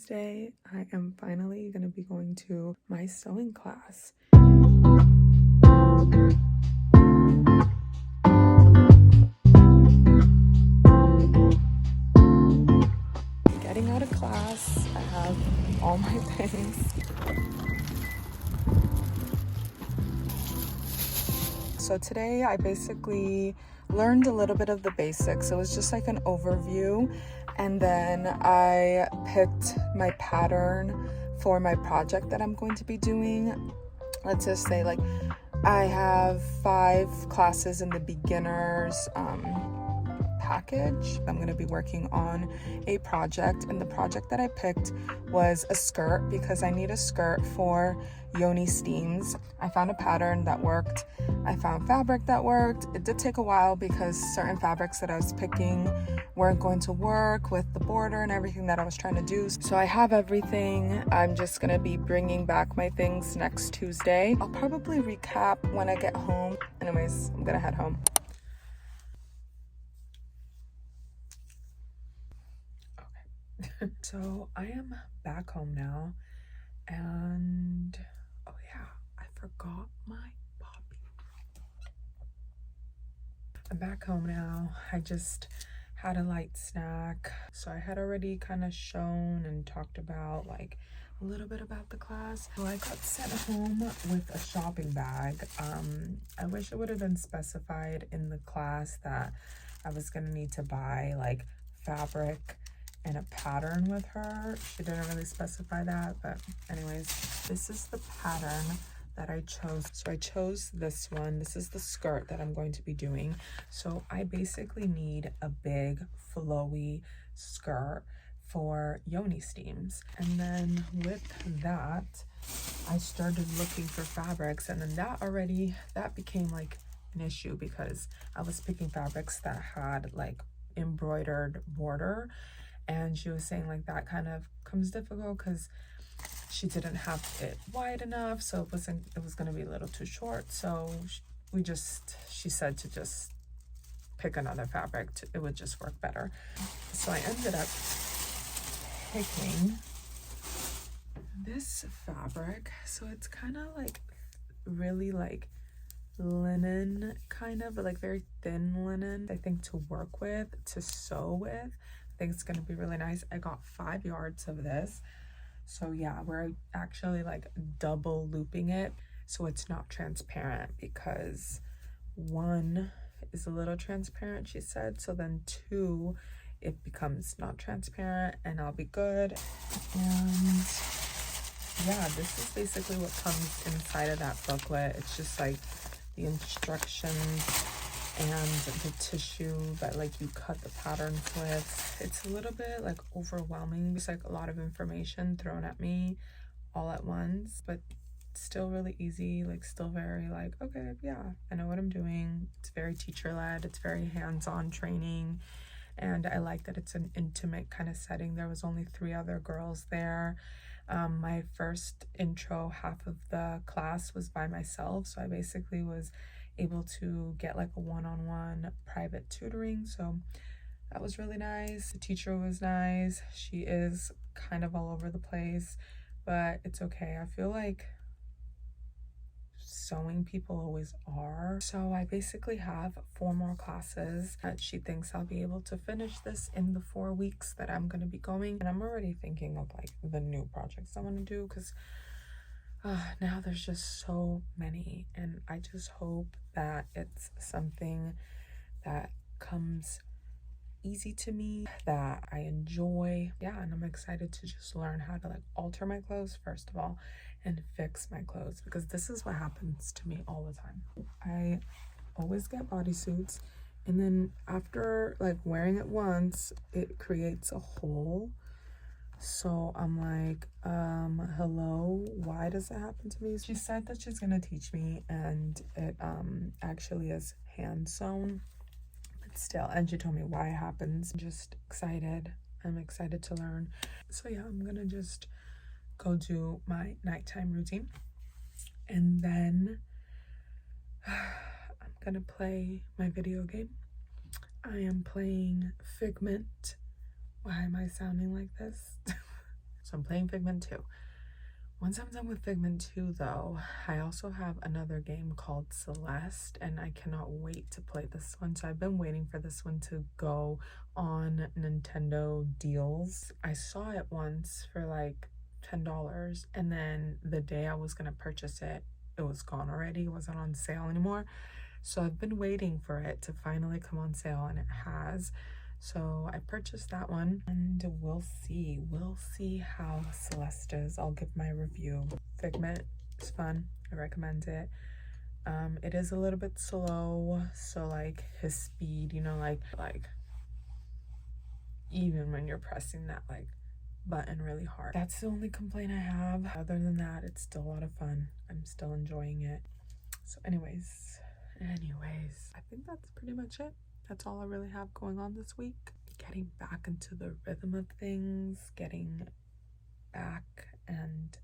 Tuesday. I am finally going to be going to my sewing class. Getting out of class, I have all my things. So today I basically learned a little bit of the basics. It was just like an overview, and then I picked my pattern for my project that I'm going to be doing. Let's just say like I have 5 classes in the beginners package. I'm going to be working on a project, and the project that I picked was a skirt because I need a skirt for Yoni Steams. I found a pattern that worked. I found fabric that worked. It did take a while because certain fabrics that I was picking weren't going to work with the border and everything that I was trying to do. So I have everything. I'm just going to be bringing back my things next Tuesday. I'll probably recap when I get home. Anyways, I'm going to head home. So I am back home now, and oh yeah, I forgot my puppy. I'm back home now. I just had a light snack. So I had already kind of shown and talked about like a little bit about the class. So I got sent home with a shopping bag. I wish it would have been specified in the class that I was gonna need to buy like fabric and a pattern with her. She didn't really specify that, but anyways, this is the pattern that I chose. So I chose this one. This is the skirt that I'm going to be doing. So I basically need a big flowy skirt for Yoni Steams. And then with that, I started looking for fabrics, and then that became like an issue because I was picking fabrics that had like embroidered border, and she was saying like that kind of comes difficult because she didn't have it wide enough, so it was going to be a little too short. So she said to just pick another fabric. It would just work better. So I ended up picking this fabric. So it's kind of like really like linen kind of, but like very thin linen, I think, to work with, to sew with. I think it's going to be really nice. I got 5 yards of this. So yeah, we're actually like double looping it so it's not transparent, because 1 is a little transparent, she said. So then 2, it becomes not transparent, and I'll be good. And yeah, this is basically what comes inside of that booklet. It's just like the instructions and the tissue that like you cut the patterns with. It's a little bit like overwhelming. It's like a lot of information thrown at me all at once, but still really easy, like still very like, okay, yeah, I know what I'm doing. It's very teacher-led, it's very hands-on training, and I like that it's an intimate kind of setting. There was only 3 other girls there. My first intro half of the class was by myself, so I basically was able to get like a one-on-one private tutoring, so that was really nice. The teacher was nice. She is kind of all over the place, but it's okay. I feel like sewing people always are. So I basically have 4 more classes that she thinks I'll be able to finish this in the 4 weeks that I'm going to be going. And I'm already thinking of like the new projects I want to do, because now there's just so many, and I just hope that it's something that comes easy to me, that I enjoy. Yeah, and I'm excited to just learn how to like alter my clothes first of all, and fix my clothes, because this is what happens to me all the time. I always get bodysuits, and then after like wearing it once, it creates a hole. So I'm like, hello, why does it happen to me? She said that she's gonna teach me, and it actually is hand sewn, but still, and she told me why it happens. I'm just excited. I'm excited to learn. So yeah, I'm gonna just go do my nighttime routine, and then I'm gonna play my video game. I am playing Figment. Why am I sounding like this? So I'm playing Figment 2. Once I'm done with Figment 2 though, I also have another game called Celeste, and I cannot wait to play this one. So I've been waiting for this one to go on Nintendo deals. I saw it once for like $10, and then the day I was gonna purchase it, it was gone already. It wasn't on sale anymore. So I've been waiting for it to finally come on sale, and it has. So I purchased that one, and we'll see how Celeste is. I'll give my review. Figment is fun. I recommend it. It is a little bit slow, so like his speed, you know, like even when you're pressing that like button really hard. That's the only complaint I have. Other than that, it's still a lot of fun. I'm still enjoying it. So anyways, I think that's pretty much it. That's all I really have going on this week. Getting back into the rhythm of things, getting back, and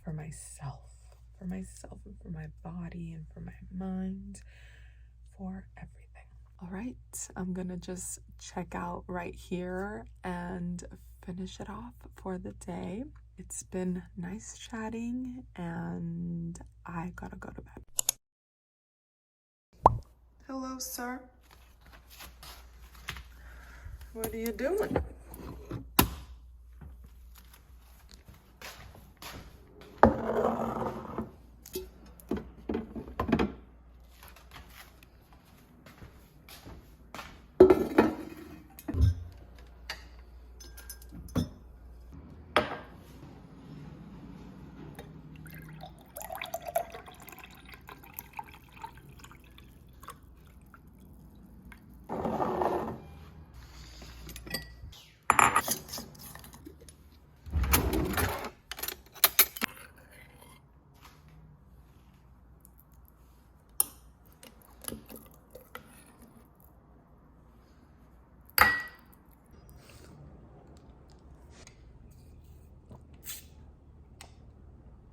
for myself and for my body and for my mind, for everything. All right, I'm gonna just check out right here and finish it off for the day. It's been nice chatting, and I gotta go to bed. Hello, sir. What are you doing?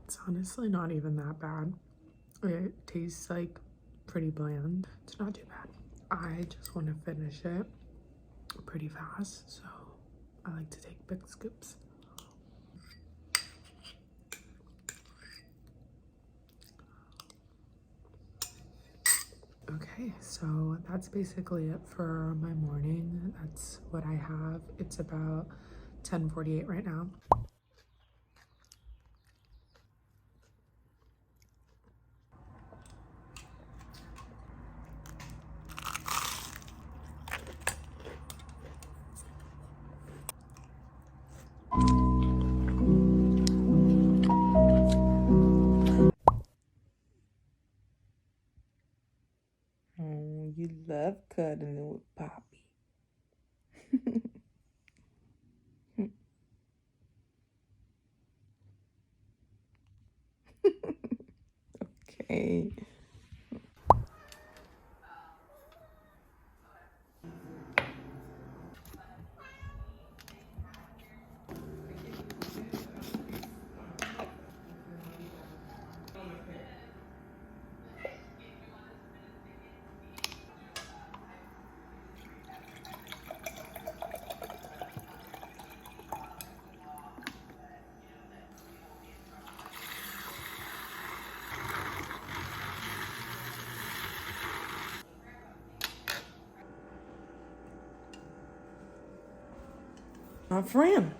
It's honestly not even that bad. It tastes like pretty bland. It's not too bad. I just want to finish it pretty fast, so I like to take big scoops. Okay, so that's basically it for my morning. That's what I have. It's about 10:48 right now. Oh, you love cuddling with Poppy. Okay. My friend,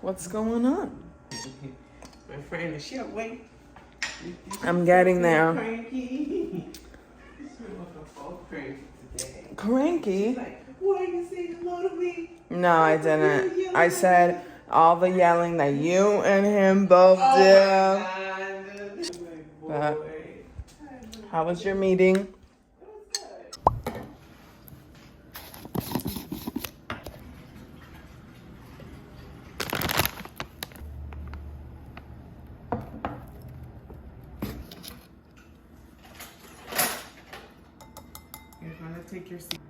what's going on? My friend, is she awake? I'm getting there. Cranky. She's looking so cranky today. Cranky? Like, why you say hello to me? No, I didn't. I said all the yelling that you and him both Oh do. my God. But how was your meeting? You're gonna take your seat.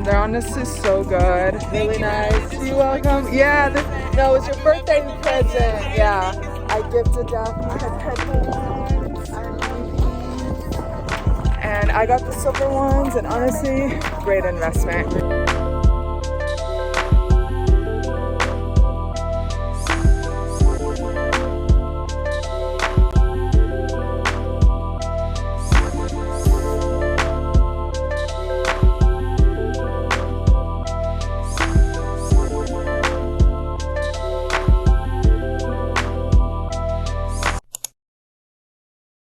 They're honestly so good. Really nice. You're welcome. Yeah, no, it's your birthday present. Yeah, I gifted Daphne the purple ones. And I got the silver ones, and honestly, great investment.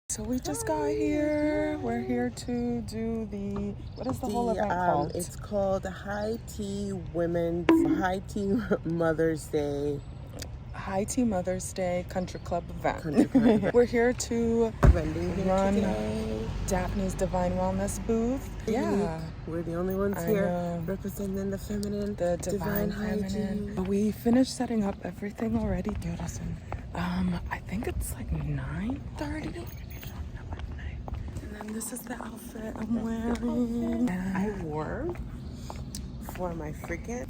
So we just got here. We're here to do what is the whole event called? It's called High Tea Mother's Day. High Tea Mother's Day Country Club event. We're here to run Daphne's Divine Wellness booth. Yeah. We're the only ones here representing the feminine, the divine feminine. We finished setting up everything already. I think it's like 9:30. And this is the outfit I'm wearing. I wore for my freaking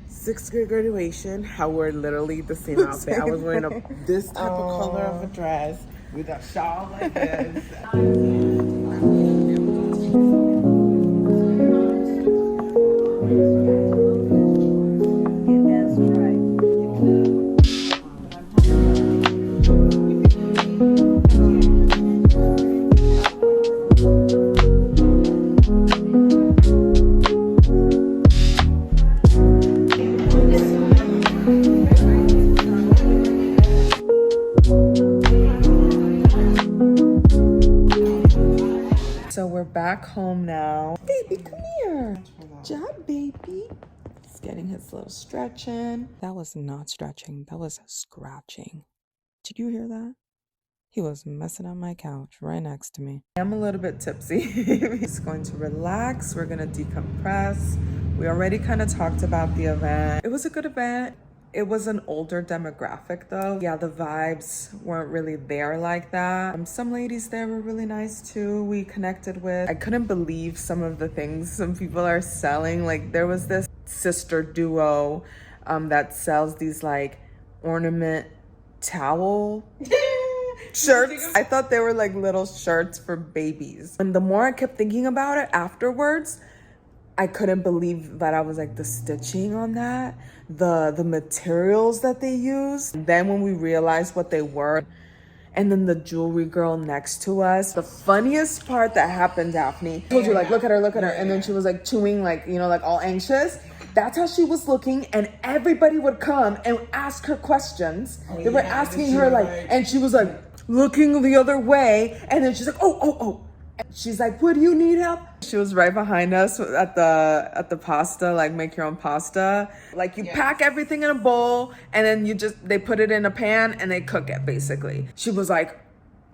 6th grade graduation. I wore literally the same outfit. I was wearing this type of color of a dress with a shawl like this. So we're back home now. Baby, come here. Good job, baby. He's getting his little stretch in. That was not stretching. That was scratching. Did you hear that? He was messing on my couch right next to me. I'm a little bit tipsy. He's going to relax. We're going to decompress. We already kind of talked about the event. It was a good event. It was an older demographic though. Yeah, the vibes weren't really there like that. Some ladies there were really nice too. We connected with. I couldn't believe some of the things some people are selling. Like there was this sister duo that sells these like ornament towel shirts. I thought they were like little shirts for babies. And the more I kept thinking about it afterwards, I couldn't believe that I was like the stitching on that, the materials that they used. And then when we realized what they were, and then the jewelry girl next to us, the funniest part that happened, Daphne, I told you like, look at her. And then she was like chewing, like, you know, like all anxious. That's how she was looking, and everybody would come and ask her questions. They were asking her like, and she was like looking the other way, and then she's like, oh. She's like, what do you need help? She was right behind us at the pasta, like make your own pasta. Like you pack everything in a bowl and then they put it in a pan and they cook it basically. She was like,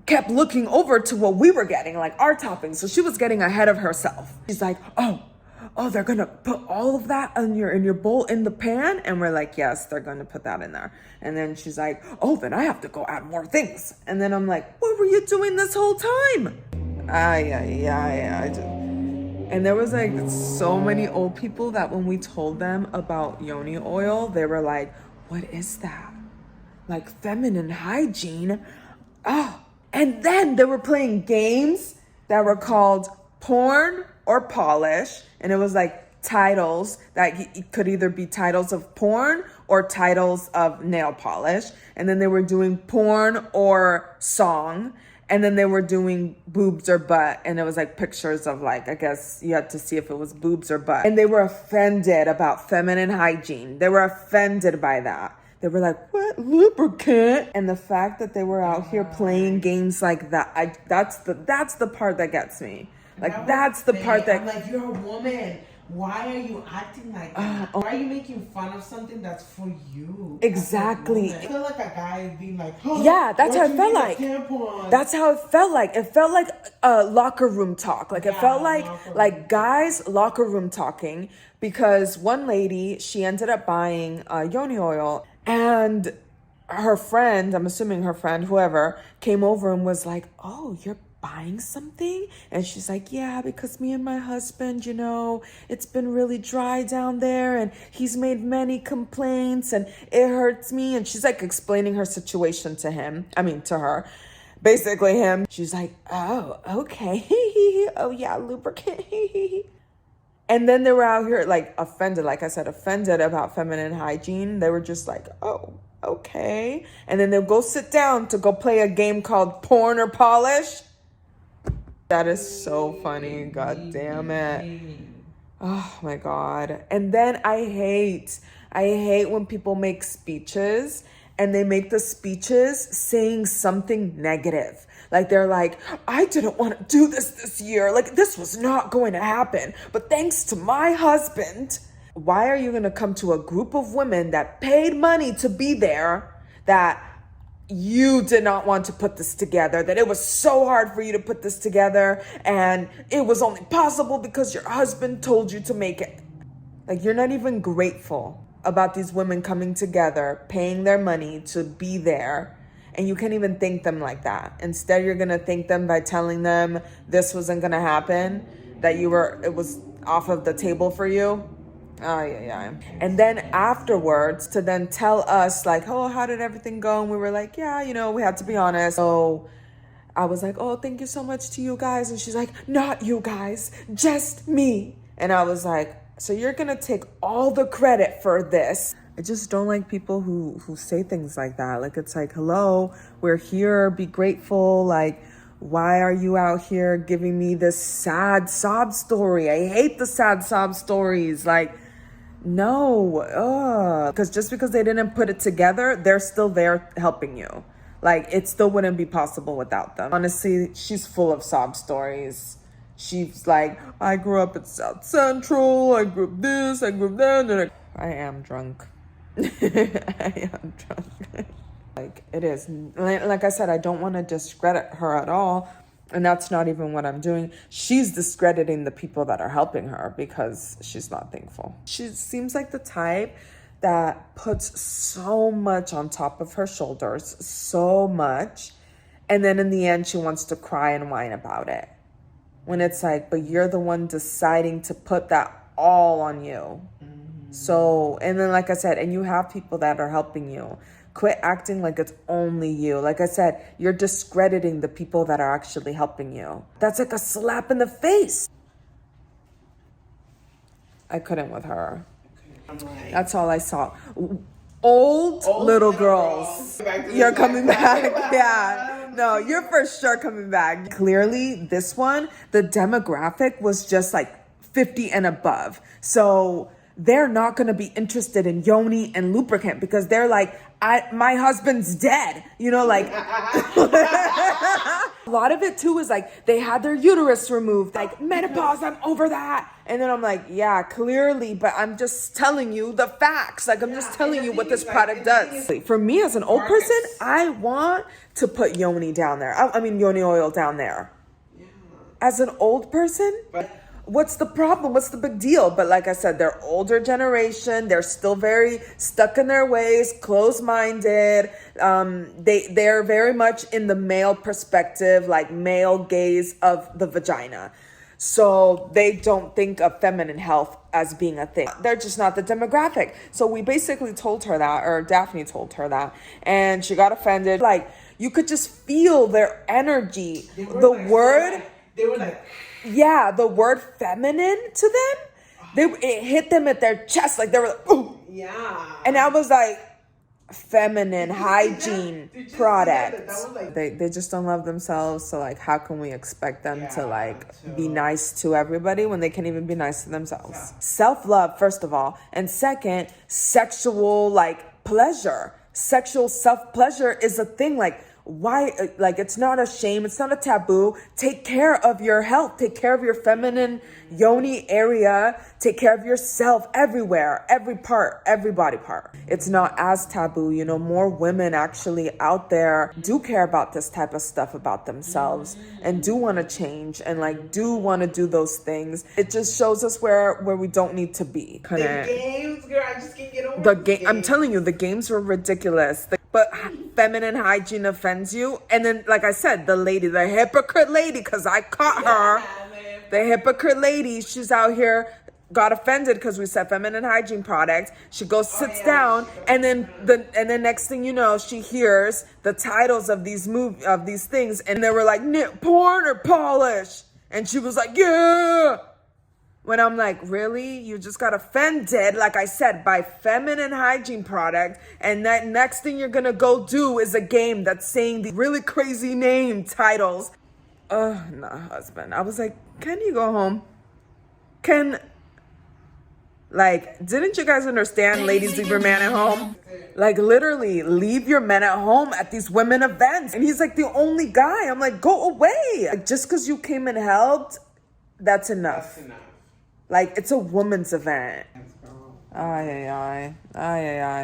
kept looking over to what we were getting, like our toppings. So she was getting ahead of herself. She's like, oh, they're gonna put all of that in your bowl in the pan? And we're like, yes, they're gonna put that in there. And then she's like, oh, then I have to go add more things. And then I'm like, what were you doing this whole time? And there was like so many old people that when we told them about yoni oil, they were like, what is that? Like feminine hygiene? Oh, and then they were playing games that were called porn or polish. And it was like titles that could either be titles of porn or titles of nail polish. And then they were doing porn or song. And then they were doing boobs or butt. And it was like pictures of like, I guess you had to see if it was boobs or butt. And they were offended about feminine hygiene. They were offended by that. They were like, what, lubricant? And the fact that they were out here playing games like that, that's the part that gets me. Like, that's the part that... I'm like, you're a woman. Why are you acting like that? Why are you making fun of something that's for you? Exactly. I feel like a guy being like, oh, yeah, that's how it felt like. That's how it felt like. It felt like locker room talk. Like, it felt like guys locker room talking, because one lady, she ended up buying yoni oil, and her friend, I'm assuming her friend, whoever, came over and was like, oh, you're buying something? And she's like, yeah, because me and my husband, it's been really dry down there and he's made many complaints and it hurts me. And she's like explaining her situation to her. Basically him. She's like, oh, okay. Oh yeah, lubricant. And then they were out here like offended, like I said, offended about feminine hygiene. They were just like, oh, okay. And then they'll go sit down to go play a game called Porn or Polish. That is so funny. God damn it. Oh my God. And then I hate when people make speeches and they make the speeches saying something negative. Like they're like, I didn't want to do this year. Like this was not going to happen. But thanks to my husband. Why are you going to come to a group of women that paid money to be there, that you did not want to put this together, that it was so hard for you to put this together and it was only possible because your husband told you to make it? Like you're not even grateful about these women coming together, paying their money to be there. And you can't even thank them like that. Instead, you're going to thank them by telling them this wasn't going to happen, that it was off of the table for you. Oh, yeah. And then afterwards to then tell us like, oh, how did everything go? And we were like, yeah, we had to be honest. So I was like, oh, thank you so much to you guys. And she's like, not you guys, just me. And I was like, so you're going to take all the credit for this. I just don't like people who say things like that. Like, it's like, hello, we're here, be grateful. Like, why are you out here giving me this sad sob story? I hate the sad sob stories. Like, no, because just because they didn't put it together, they're still there helping you. Like, it still wouldn't be possible without them. Honestly, she's full of sob stories. She's like, I grew up at South Central, I grew up this, I grew up that, and I am drunk. I am drunk. Like, it is. Like I said, I don't want to discredit her at all. And that's not even what I'm doing. She's discrediting the people that are helping her because she's not thankful. She seems like the type that puts so much on top of her shoulders, so much. And then in the end, she wants to cry and whine about it. When it's like, but you're the one deciding to put that all on you. So, and then like I said, and you have people that are helping you. Quit acting like it's only you. Like I said, you're discrediting the people that are actually helping you. That's like a slap in the face. I couldn't with her. That's all I saw. Old little girls. You're coming back. Yeah. No, you're for sure coming back. Clearly, this one, the demographic was just like 50 and above. So they're not going to be interested in yoni and lubricant because they're like, my husband's dead. Like a lot of it too is like they had their uterus removed, like menopause, I'm over that. And then I'm like, yeah, clearly, but I'm just telling you the facts. Like, I'm just telling you what this product does. For me as an old person, I want to put yoni down there. I mean, yoni oil down there. As an old person, what's the problem? What's the big deal? But like I said, they're older generation. They're still very stuck in their ways, closed-minded. They're very much in the male perspective, like male gaze of the vagina. So they don't think of feminine health as being a thing. They're just not the demographic. So we basically told her that, or Daphne told her that, and she got offended. Like, you could just feel their energy. They were like, yeah, the word feminine to them, it hit them at their chest. Like, they were like, ooh. Yeah. And I was like, feminine hygiene products. They just don't love themselves. So like, how can we expect them to like be nice to everybody when they can't even be nice to themselves? Self-love, first of all. And second, sexual like pleasure. Sexual self-pleasure is a thing. Like, why? Like, it's not a shame. It's not a taboo. Take care of your health. Take care of your feminine yoni area. Take care of yourself everywhere, every part, every body part. It's not as taboo. More women actually out there do care about this type of stuff about themselves and do want to change and like do want to do those things. It just shows us where we don't need to be. The games, girl, I just can't get over the game. I'm telling you, the games were ridiculous. But feminine hygiene offends you. And then, like I said, the lady, the hypocrite lady, because I caught her, the hypocrite lady, she's out here, got offended because we said feminine hygiene products. She goes, sits down, and then next thing you know, she hears the titles of these things, and they were like, porn or polish, and she was like, yeah. When I'm like, really? You just got offended, like I said, by feminine hygiene product, and that next thing you're gonna go do is a game that's saying the really crazy name titles. Nah, husband. I was like, can you go home? Didn't you guys understand, ladies, leave your man at home? Like, literally, leave your men at home at these women events. And he's like the only guy. I'm like, go away. Like, just because you came and helped, that's enough. That's enough. Like, it's a woman's event. Ay,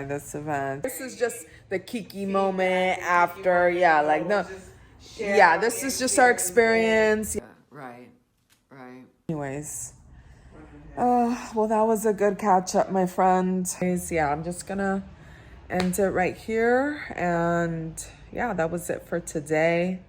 this event. This is just the Kiki moment after, this is just our experience. Right. Anyways. Well, that was a good catch up, my friend. Yeah, I'm just gonna end it right here. And yeah, that was it for today.